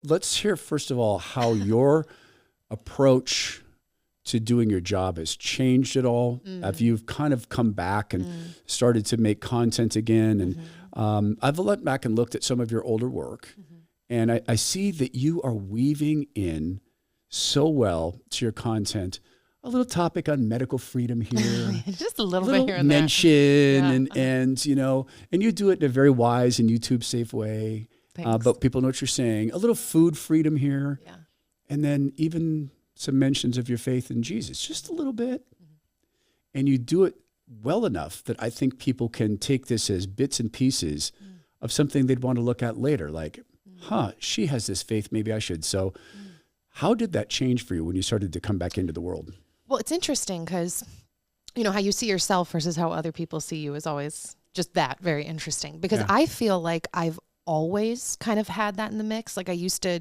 let's hear, first of all, how your approach to doing your job has changed at all. Have you kind of come back and started to make content again? And I've went back and looked at some of your older work, and I see that you are weaving in so well to your content a little topic on medical freedom here, just a little bit here and mention, there. and you know, and you do it in a very wise and YouTube safe way. But people know what you're saying. A little food freedom here, and then even some mentions of your faith in Jesus, just a little bit. And you do it well enough that I think people can take this as bits and pieces of something they'd want to look at later. Like, she has this faith, maybe I should. So how did that change for you when you started to come back into the world? Well, it's interesting because, you know, how you see yourself versus how other people see you is always just that very interesting. Because I feel like I've always kind of had that in the mix. Like I used to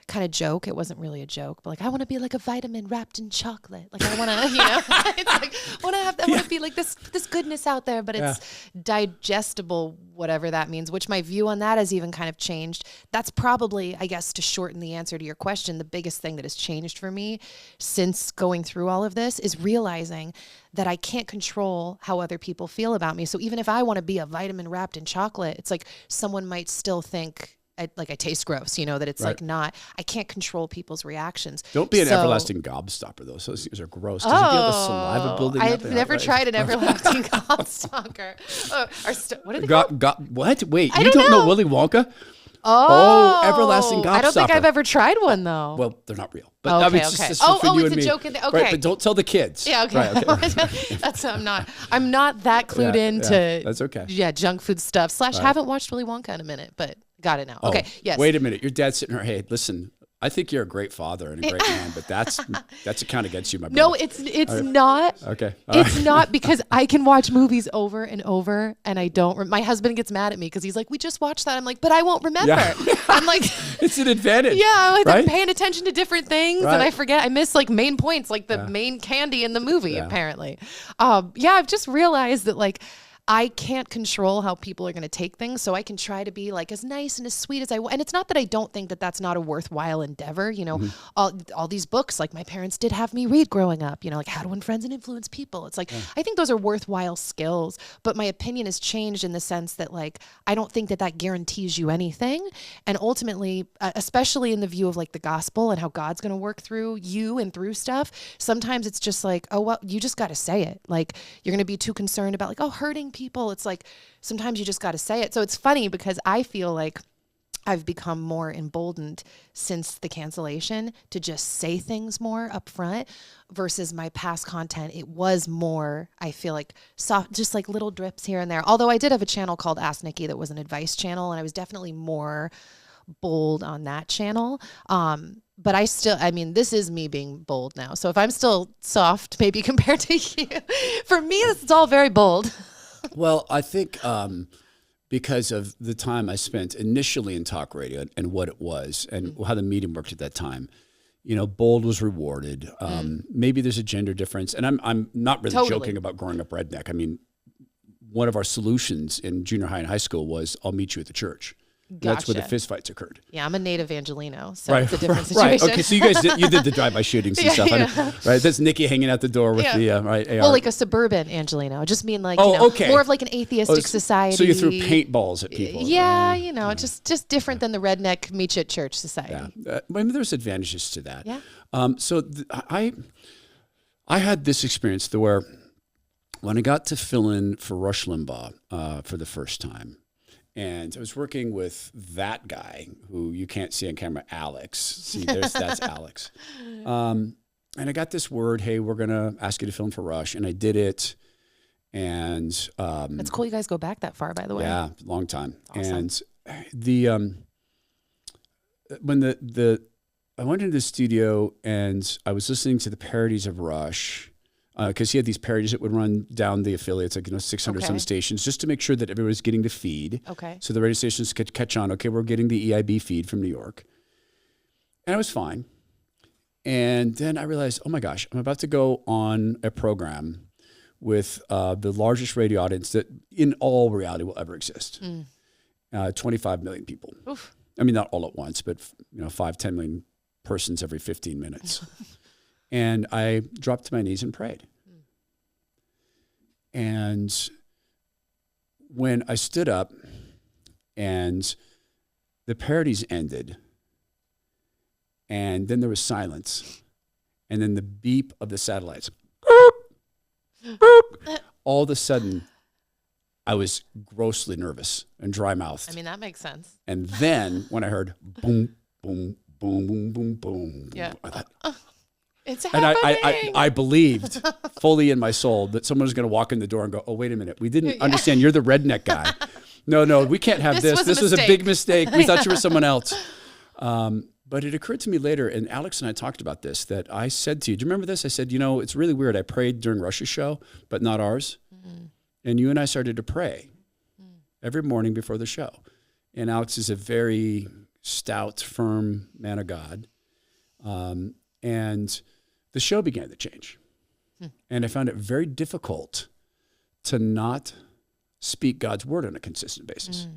kind of joke. It wasn't really a joke, but like, I want to be like a vitamin wrapped in chocolate. Like I want to, you know, it's like, I want to be like this goodness out there, but it's digestible, whatever that means, which my view on that has even kind of changed. That's probably, I guess, to shorten the answer to your question, the biggest thing that has changed for me since going through all of this is realizing that I can't control how other people feel about me. So even if I want to be a vitamin wrapped in chocolate, it's like someone might still think I taste gross, you know, that it's like not, I can't control people's reactions. Don't be an everlasting gobstopper, though. Those things are gross. Because you feel the saliva building up. I've never tried an everlasting gobstopper. What are they called? What? Wait, you don't know Willy Wonka? Oh, everlasting gobstopper. I don't think I've ever tried one, though. Well, they're not real. But I mean, it's just for you it's and a joke. Okay. Right, but don't tell the kids. Yeah, okay. Right, okay. I'm not that clued into that's okay. Yeah, junk food stuff. / haven't watched Willy Wonka in a minute, but got it now. Oh, okay, yes. Wait a minute. Your dad's sitting there, hey, listen, I think you're a great father and a great man, but that's a count against you, my brother. No, it's not. Okay. It's not, because I can watch movies over and over and I don't. My husband gets mad at me because he's like, we just watched that. I'm like, but I won't remember. Yeah. I'm like, it's an advantage. Yeah, right? I'm paying attention to different things and I forget. I miss like main points, like the main candy in the movie, apparently. I've just realized that like, I can't control how people are going to take things, so I can try to be like as nice and as sweet as I want. And it's not that I don't think that that's not a worthwhile endeavor. You know, all these books, like my parents did have me read growing up, you know, like How to Win Friends and Influence People. It's like, I think those are worthwhile skills, but my opinion has changed in the sense that like, I don't think that that guarantees you anything. And ultimately, especially in the view of like the gospel and how God's going to work through you and through stuff, sometimes it's just like, oh, well, you just got to say it. Like, you're going to be too concerned about like, oh, hurting people. It's like, sometimes you just got to say it. So it's funny because I feel like I've become more emboldened since the cancellation to just say things more up front versus my past content. It was more, I feel like, soft, just like little drips here and there. Although I did have a channel called Ask Nikki that was an advice channel, and I was definitely more bold on that channel. But I mean, this is me being bold now. So if I'm still soft, maybe compared to you, for me, this is all very bold. Well, I think because of the time I spent initially in talk radio and what it was and how the medium worked at that time, you know, bold was rewarded. Maybe there's a gender difference. And I'm not really joking about growing up redneck. I mean, one of our solutions in junior high and high school was, I'll meet you at the church. Gotcha. That's where the fistfights occurred. Yeah, I'm a native Angelino, so it's a different situation. Right. Okay, so you guys did the drive-by shootings and stuff. Yeah. Right. That's Nikki hanging out the door with the right AR. Well, like a suburban Angelino. I just mean like more of like an atheistic society. So you threw paintballs at people. Yeah, you know, just different than the redneck meet you at church society. Yeah. I mean, there's advantages to that. Yeah. So I had this experience where when I got to fill in for Rush Limbaugh for the first time. And I was working with that guy who you can't see on camera, Alex. See, that's Alex. And I got this word, hey, we're going to ask you to film for Rush. And I did it. And that's cool. You guys go back that far, by the way. Yeah, long time. Awesome. And when I went into the studio and I was listening to the parodies of Rush, because he had these parodies that would run down the affiliates, like 600 some stations, just to make sure that everybody's getting the feed. Okay. So the radio stations could catch on. Okay, we're getting the EIB feed from New York, and I was fine. And then I realized, oh my gosh, I'm about to go on a program with the largest radio audience that, in all reality, will ever exist. 25 million people. Oof. I mean, not all at once, but 5-10 million persons every 15 minutes. And I dropped to my knees and prayed. And when I stood up and the parodies ended, and then there was silence, and then the beep of the satellites, all of a sudden, I was grossly nervous and dry-mouthed. I mean, that makes sense. And then when I heard boom, boom, boom, boom, boom, boom, yeah. I thought, it's happening. And I believed fully in my soul that someone was going to walk in the door and go, oh, wait a minute. We didn't understand. You're the redneck guy. No, we can't have this. This was a big mistake. We thought you were someone else. But it occurred to me later, and Alex and I talked about this, that I said to you, do you remember this? I said, it's really weird. I prayed during Rush's show, but not ours. Mm-hmm. And you and I started to pray every morning before the show. And Alex is a very stout, firm man of God. And the show began to change. And I found it very difficult to not speak God's word on a consistent basis.